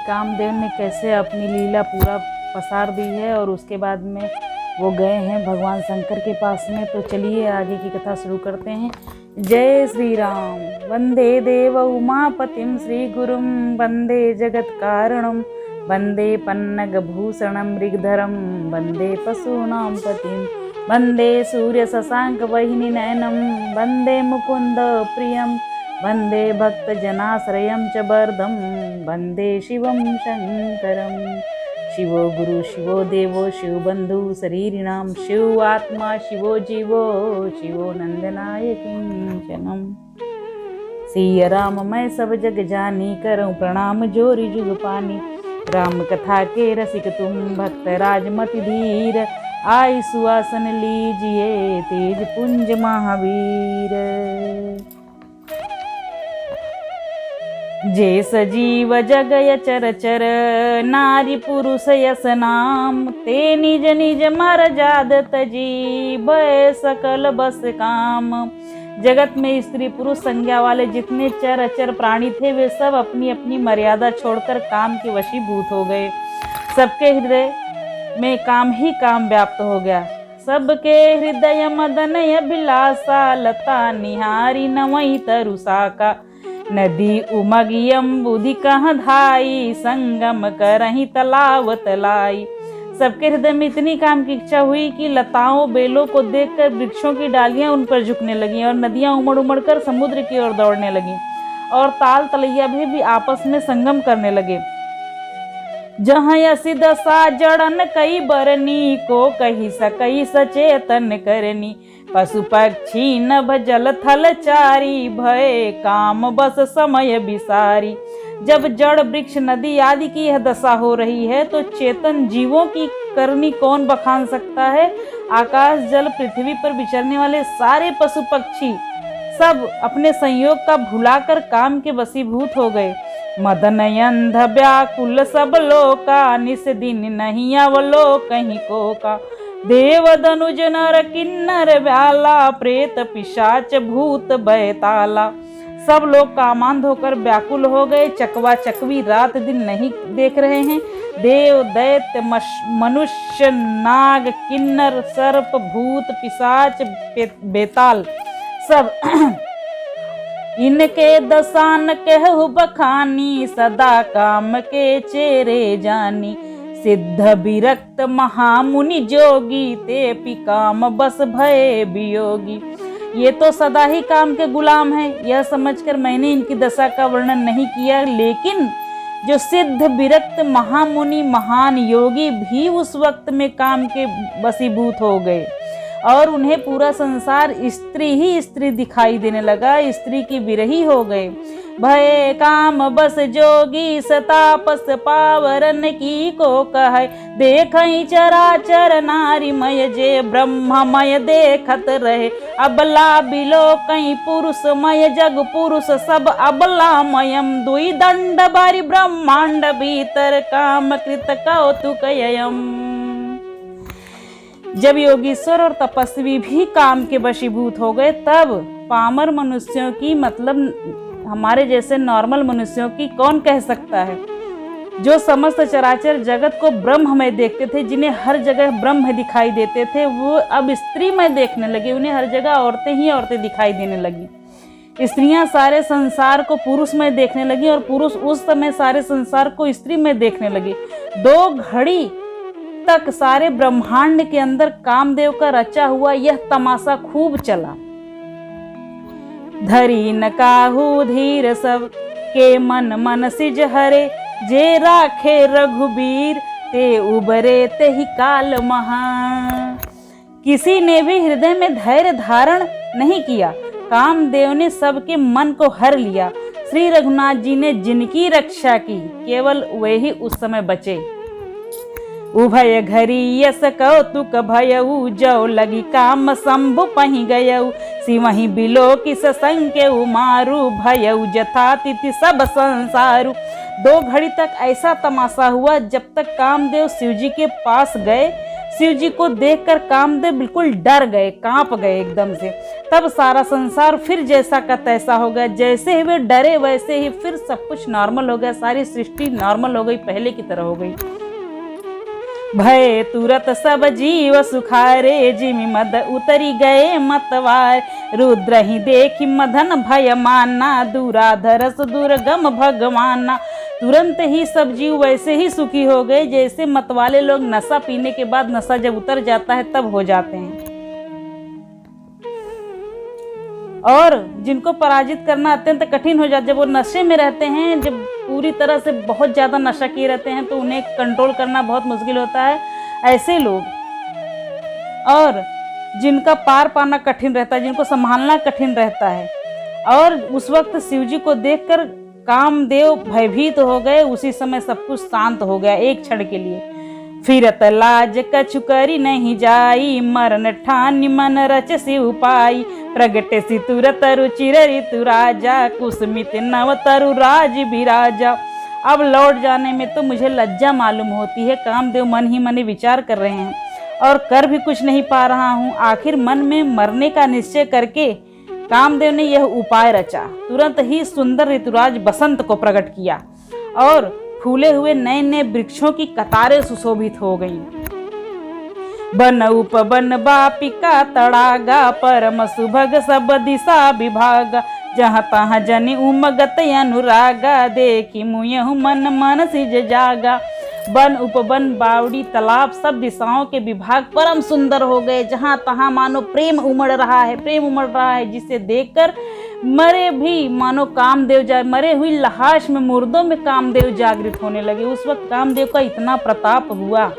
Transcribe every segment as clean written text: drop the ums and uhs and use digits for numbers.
कामदेव ने कैसे अपनी लीला पूरा पसार दी है और उसके बाद में वो गए हैं भगवान शंकर के पास में। तो चलिए आगे की कथा शुरू करते हैं। जय श्री राम। वंदे देव उमापतिं श्री गुरुं वंदे जगत कारणं वंदे पन्नगभूषणं मृगधरं वंदे पशूनां पतिं वंदे सूर्य शशांक वहिनी नयनं वंदे मुकुंद प्रियं वंदे भक्तजनाश्रयं च वरदं वंदे शिवं शंकरं। शिवो गुरु शिवो देवो शिव बंधु शरीरिणाम शिव आत्मा शिवो जीवो शिवो नंदनाय किंचनम। सिया राम मैं सब जग जानी करूं प्रणाम जोरी जुग पानी। राम कथा के रसिक तुम भक्त राजमति धीर आई सुआसन लीजिए तेज पुंज महावीर। जे सजीव जगय चर चर नारी पुरुष यस नाम ते निज निज मर जाद तजी भय सकल बस काम। जगत में स्त्री पुरुष संज्ञा वाले जितने चर अचर प्राणी थे वे सब अपनी अपनी मर्यादा छोड़कर काम के वशीभूत हो गए। सबके हृदय में काम ही काम व्याप्त हो गया। सबके हृदय मदन अभिलाषा लता निहारी नवई तरुषा का। नदी उमगियम बुद्धि कह धाई संगम करही तलाव तलाई। सबके हृदय में इतनी काम की इच्छा हुई कि लताओं बेलों को देखकर वृक्षों की डालियां उन पर झुकने लगीं और नदियां उमड़ उमड़ कर समुद्र की ओर दौड़ने लगीं और ताल तलैया भी आपस में संगम करने लगे। जहाँ यसी दशा जड़न कई बरनी को कही सकई सचेतन करनी। पशु पक्षी नभ जल थल चारी भय काम बस समय विसारी। जब जड़ वृक्ष नदी आदि की यह दशा हो रही है तो चेतन जीवों की करनी कौन बखान सकता है। आकाश जल पृथ्वी पर विचरने वाले सारे पशु पक्षी सब अपने संयोग का भुलाकर काम के वशीभूत हो गए। मदन अंध व्याकुल सब लोका निस दिन नहीं अवलो कहीं को का। देव धनुज नर किन्नर व्याला प्रेत पिशाच भूत बैताला। सब लोग कामांध होकर व्याकुल हो गए। चकवा चकवी रात दिन नहीं देख रहे हैं। देव दैत्य मनुष्य नाग किन्नर सर्प भूत पिशाच बेताल सब इनके दसान कहु बखानी सदा काम के चेरे जानी। सिद्ध विरक्त महामुनि जोगी ते पिकाम बस भय वियोगी। ये तो सदा ही काम के गुलाम हैं। यह समझकर मैंने इनकी दशा का वर्णन नहीं किया, लेकिन जो सिद्ध विरक्त महामुनि महान योगी भी उस वक्त में काम के वशीभूत हो गए और उन्हें पूरा संसार स्त्री ही स्त्री दिखाई देने लगा, स्त्री की विरही हो गए। भय काम बस जोगी सतापस पावरन की को कहे। देखई चराचर नारीमय जे ब्रह्ममय देखत रहे। अबला बिलो कहीं पुरुषमय जग पुरुष सब अबलामयम। दुई दंड बारी ब्रह्मांड भीतर काम कृत कौतुकयम। जब योगीश्वर और तपस्वी भी काम के वशीभूत हो गए तब पामर मनुष्यों की, मतलब हमारे जैसे नॉर्मल मनुष्यों की कौन कह सकता है, जो समस्त चराचर जगत को ब्रह्ममय देखते थे, जिन्हें हर जगह ब्रह्म दिखाई देते थे, वो अब स्त्रीमय देखने लगे। उन्हें हर जगह औरतें ही औरतें दिखाई देने लगी। स्त्रियां सारे संसार को पुरुषमय देखने लगी और पुरुष उस समय सारे संसार को स्त्रीमय देखने लगे। 2 घड़ी तक सारे ब्रह्मांड के अंदर कामदेव का रचा हुआ यह तमाशा खूब चला। धरी न काहू धीर सब के मन मन सिज हरे। जे राखे रघुबीर ते उबरे ते ही काल महा। किसी ने भी हृदय में धैर्य धारण नहीं किया। कामदेव ने सबके मन को हर लिया। श्री रघुनाथ जी ने जिनकी रक्षा की केवल वे ही उस समय बचे। उभय घरी यस कौतुक भयऊ जो लगी काम शंभु पही गयऊ। सिवही बिलो किस संके उमारू भयऊ जथा तिथि सब संसारू। 2 घड़ी तक ऐसा तमाशा हुआ जब तक कामदेव शिवजी के पास गए शिव जी को देखकर कामदेव बिल्कुल डर गए, कांप गए एकदम से। तब सारा संसार फिर जैसा का तैसा हो गया। जैसे ही वे डरे वैसे ही फिर सब कुछ नॉर्मल हो गया, सारी सृष्टि नॉर्मल हो गई, पहले की तरह हो गई। भय तुरत सब जीव सुखारे, जिमि मद उतरी गए मतवार। रुद्र ही देखी मदन भय माना, दूराधरस दुर्गम भगवाना। तुरंत ही सब जीव वैसे ही सुखी हो गए जैसे मतवाले लोग नशा पीने के बाद, नशा जब उतर जाता है तब हो जाते हैं। और जिनको पराजित करना अत्यंत कठिन हो जाता है, जब वो नशे में रहते हैं, जब पूरी तरह से बहुत ज़्यादा नशा किए रहते हैं तो उन्हें कंट्रोल करना बहुत मुश्किल होता है। ऐसे लोग और जिनका पार पाना कठिन रहता है, जिनको संभालना कठिन रहता है, और उस वक्त शिव जी को देखकर कामदेव भयभीत हो गए। उसी समय सब कुछ शांत हो गया एक क्षण के लिए। फिरत लाज कछु करी नहीं जाई, मरण ठान मन रच शिव पाई। प्रगट सी तुरत रुचिर ऋतु राजा, कुसमित नव तरु राज बिराजा। अब लौट जाने में तो मुझे लज्जा मालूम होती है। कामदेव मन ही मन विचार कर रहे हैं और कर भी कुछ नहीं पा रहा हूँ। आखिर मन में मरने का निश्चय करके कामदेव ने यह उपाय रचा। तुरंत ही सुंदर ऋतुराज बसंत को प्रकट किया और फूले हुए नए नए वृक्षों की कतारें सुशोभित हो गईं। बन उपवन बापिका तड़ागा, परम सुभग सब दिशा विभागा। जहाँ तहाँ जनि उमगत अनुरागा, देखी मुयहु मन मन सिज जागा। वन उपवन बावड़ी तालाब सब दिशाओं के विभाग परम सुंदर हो गए। जहाँ तहाँ मानो प्रेम उमड़ रहा है, प्रेम उमड़ रहा है, जिसे देखकर मरे भी मानो कामदेव मरे हुई लाश में, मुर्दों में कामदेव जागृत होने लगे। उस वक्त कामदेव का इतना प्रताप हुआ।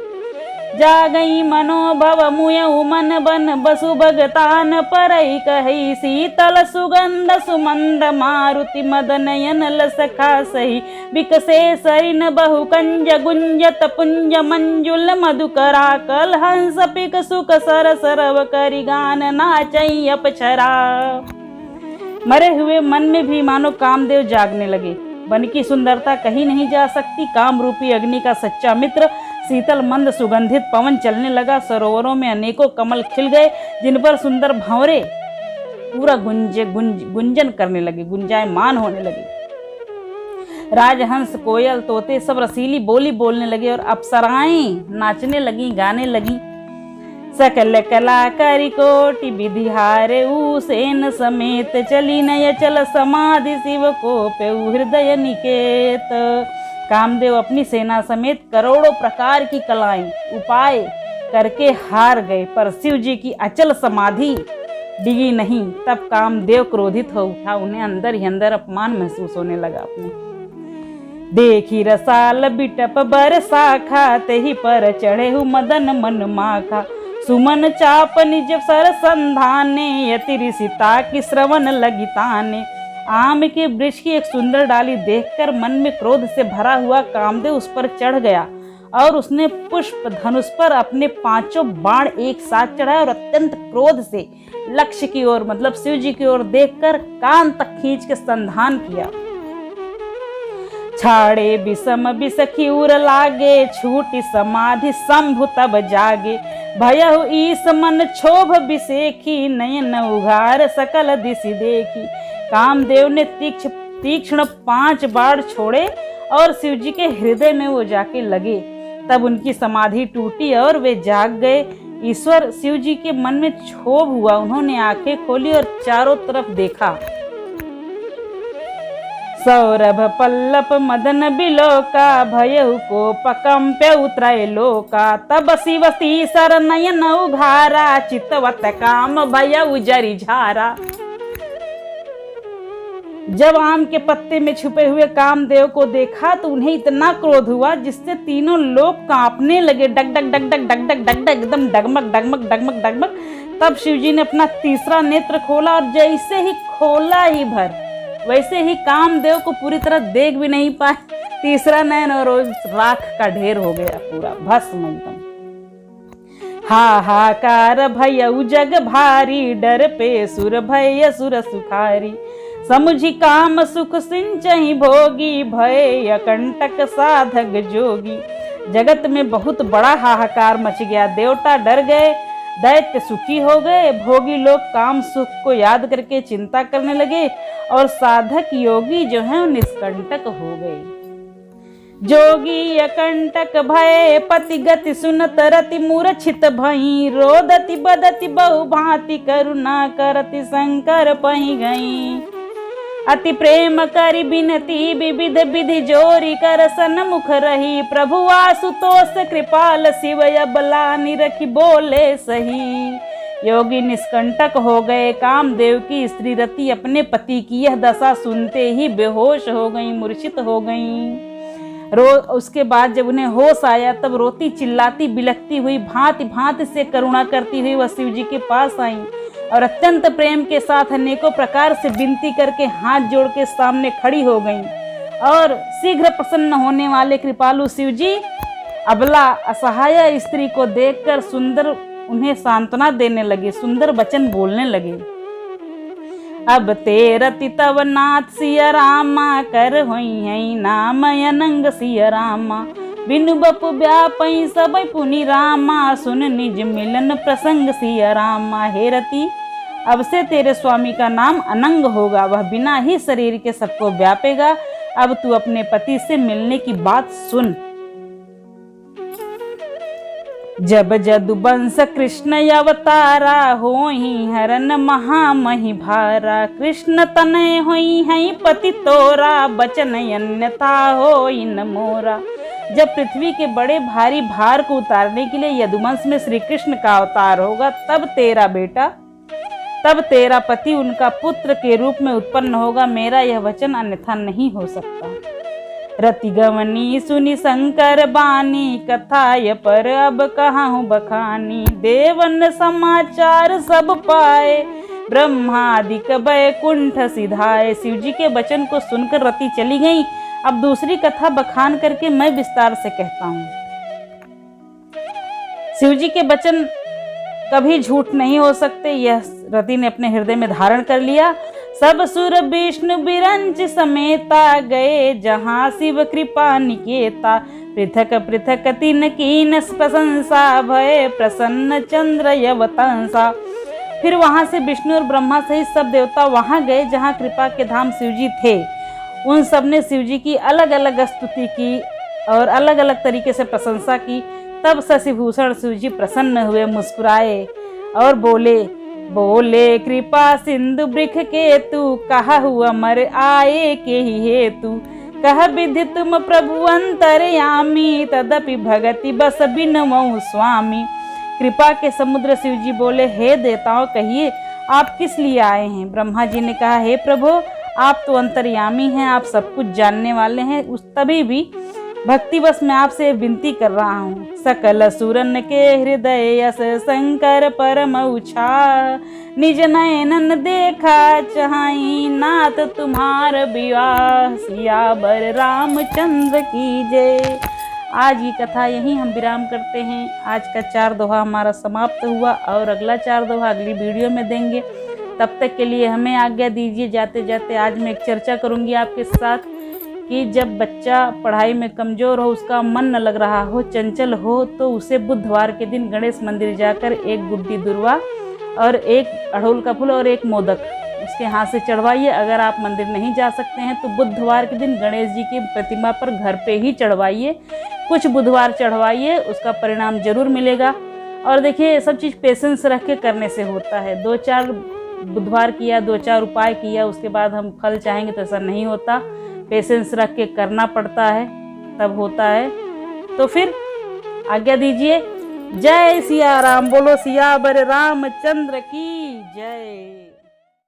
जागई मनोभव मुयउ मन बन बसु भगतान परई कही। शीतल सुगंध सुमंद मारुति मदनयन लसखा सही। विकसे सरिन बहु कंज गुंजत पुंज मंजुल मधुकरा। कल हंस पिक सुख सर सरव करि गान नाचई अपछरा। मरे हुए मन में भी मानो कामदेव जागने लगे। वन की सुंदरता कहीं नहीं जा सकती। काम रूपी अग्नि का सच्चा मित्र शीतल मंद सुगंधित पवन चलने लगा। सरोवरों में अनेकों कमल खिल गए, जिन पर सुंदर भंवरे पूरा गुंजन करने लगे, गुंजायमान होने लगे। राजहंस कोयल तोते सब रसीली बोली बोलने लगे और अप्सराएं नाचने लगी, गाने लगी। सकल कला करी कोटि विधिहारे, सेन समेत चली नय चल समाधि। शिव को पेउ हृदय निकेत। कामदेव अपनी सेना समेत करोड़ों प्रकार की कलाएं उपाय करके हार गए, पर शिव जी की अचल समाधि डिगी नहीं। तब कामदेव क्रोधित हो उठा। उन्हें अंदर ही अंदर अपमान महसूस होने लगा। अपने देखी रसाल बिटप बरसा खाते ही पर चढ़े हु मदन मन माखा। सुमन चाप निज सर संधाने, यति ऋषिता की श्रवण लगी ताने। आम के वृक्ष की एक सुंदर डाली देखकर मन में क्रोध से भरा हुआ कामदेव उस पर चढ़ गया और उसने पुष्प धनुष पर अपने 5 बाण एक साथ चढ़ाए और अत्यंत क्रोध से लक्ष्य की ओर, मतलब शिव जी की ओर देखकर कान तक खींच के संधान किया। छाड़े विषम विसखी उर लागे, छूटी समाधि शंभु तब जागे। भयहु ईस मन क्षोभ विसेखी, नयन उघार सकल दिशि देखी। कामदेव ने तीक्ष्ण 5 बाण छोड़े और शिव जी के हृदय में वो जाके लगे। तब उनकी समाधि टूटी और वे जाग गए। ईश्वर शिव जी के मन में क्षोभ हुआ। उन्होंने आंखें खोली और चारों तरफ देखा। सौरभ पल्लप मदन बिलोका, भयहु को पकंप्य उतराय लोका। तब शिव सर नयन उघारा, चितवत काम भयउ जरि झारा। जब आम के पत्ते में छुपे हुए कामदेव को देखा तो उन्हें इतना क्रोध हुआ जिससे तीनों लोग कांपने लगे। डग डग डग डग डग डग डग डग एकदम डगमग डगमग डगमग डगमग। तब शिवजी ने अपना तीसरा नेत्र खोला और जैसे ही खोला ही भर, वैसे ही कामदेव को पूरी तरह देख भी नहीं पाए। तीसरा नयन और राख का ढेर हो गया, पूरा भस्म एकदम। हाहाकार भयउ जग भारी, डर पे सुर भय सुर सुखारी। समुझी काम सुख सिंचहि भोगी, भय अकंटक साधक जोगी। जगत में बहुत बड़ा हाहाकार मच गया। देवता डर गए, दैत्य सुखी हो गए, भोगी लोग काम सुख को याद करके चिंता करने लगे और साधक योगी जो है निष्कंटक हो गए। जोगी अकंटक भय पति गति सुनत रति मूर्छित भई, रोदति बदति बहु भांति करुणा करति शंकर पहि गई। अति प्रेम करि बिनती विविध विधि जोरी कर सन्मुख रही, प्रभु आशुतोष कृपाल शिव अबला निरखी बोले सही। योगी निष्कंटक हो गए। कामदेव की स्त्री रति अपने पति की यह दशा सुनते ही बेहोश हो गई, मूर्छित हो गई। उसके बाद जब उन्हें होश आया तब रोती चिल्लाती बिलखती हुई भांति भांति से करुणा करती हुई वह शिव जी के पास आई और अत्यंत प्रेम के साथ अनेकों प्रकार से विनती करके हाथ जोड़ के सामने खड़ी हो गईं। और शीघ्र प्रसन्न होने वाले कृपालु शिव जी अबला असहाय स्त्री को देखकर सुंदर उन्हें सांत्वना देने लगे, सुंदर वचन बोलने लगे। अब तेरति तव नाथ सिया रामा, कर होई है नाम अनंग सिया रामा। बिनु बपु व्यापई सबई पुनि रामा, सुन निज मिलन प्रसंग सिया रामा। हे रति, अब से तेरे स्वामी का नाम अनंग होगा, वह बिना ही शरीर के सबको व्यापेगा। अब तू अपने पति से मिलने की बात सुन। जब जदुवंश कृष्ण अवतारा, होई हरन महामहि भारा। कृष्ण तनय होई है पति तोरा, बचन अन्यथा होई न मोरा। जब पृथ्वी के बड़े भारी भार को उतारने के लिए यदुवंश में श्री कृष्ण का अवतार होगा, तब तेरा पति उनका पुत्र के रूप में उत्पन्न होगा। मेरा यह वचन अन्यथा नहीं हो सकता। रति गवनी सुनी शंकर बानी, कथाय पर अब कहाँ बखानी। देवन समाचार सब पाए, ब्रह्मादिक वैकुंठ सिधाए। शिव जी के वचन को सुनकर रति चली गई। अब दूसरी कथा बखान करके मैं विस्तार से कहता हूँ। शिव जी के वचन कभी झूठ नहीं हो सकते, यह रति ने अपने हृदय में धारण कर लिया। सब सुर विष्णु बिरंच समेता, गए जहाँ शिव कृपा निकेता। पृथक पृथक तीन कीन प्रशंसा, भय प्रसन्न चंद्र यवतंसा। फिर वहां से विष्णु और ब्रह्मा सहित सब देवता वहां गए जहाँ कृपा के धाम शिव जी थे। उन सब ने शिव जी की अलग अलग स्तुति की और अलग अलग तरीके से प्रशंसा की। तब शशिभूषण शिव जी प्रसन्न हुए, मुस्कुराए और बोले कृपा सिंधु वृख के तू, कहा हुआ मर आए के ही हेतु। कह विधि तुम प्रभु अंतर्यामी, तदपि भगति बस बिनमऊ स्वामी। कृपा के समुद्र शिव जी बोले, हे देवताओं कहिए आप किस लिए आए हैं। ब्रह्मा जी ने कहा, हे प्रभु आप तो अंतर्यामी हैं, आप सब कुछ जानने वाले हैं, उस तभी भी भक्तिवश मैं आपसे विनती कर रहा हूँ। सकल सुरन के हृदय यस शंकर परम उछा, निज नयनन देखा चाहि, नाथ तुम्हार विवाह। सियावर रामचंद्र की जय। आज की कथा यहीं हम विराम करते हैं। आज का 4 दोहा हमारा समाप्त हुआ और अगला 4 दोहा अगली वीडियो में देंगे। तब तक के लिए हमें आज्ञा दीजिए। जाते जाते आज मैं एक चर्चा करूंगी आपके साथ कि जब बच्चा पढ़ाई में कमज़ोर हो, उसका मन न लग रहा हो, चंचल हो, तो उसे बुधवार के दिन गणेश मंदिर जाकर एक गुड्डी दुर्वा और एक अड़हुल का फूल और एक मोदक उसके हाथ से चढ़वाइए। अगर आप मंदिर नहीं जा सकते हैं तो बुधवार के दिन गणेश जी की प्रतिमा पर घर पे ही चढ़वाइए। कुछ बुधवार चढ़वाइए, उसका परिणाम जरूर मिलेगा। और देखिए, सब चीज़ पेशेंस रख के करने से होता है। 2-4 बुधवार किया, 2-4 उपाय किया, उसके बाद हम फल चाहेंगे तो ऐसा नहीं होता। पेशेंस रख के करना पड़ता है, तब होता है। तो फिर आज्ञा दीजिए। जय सिया राम। बोलो सियावर रामचंद्र की जय।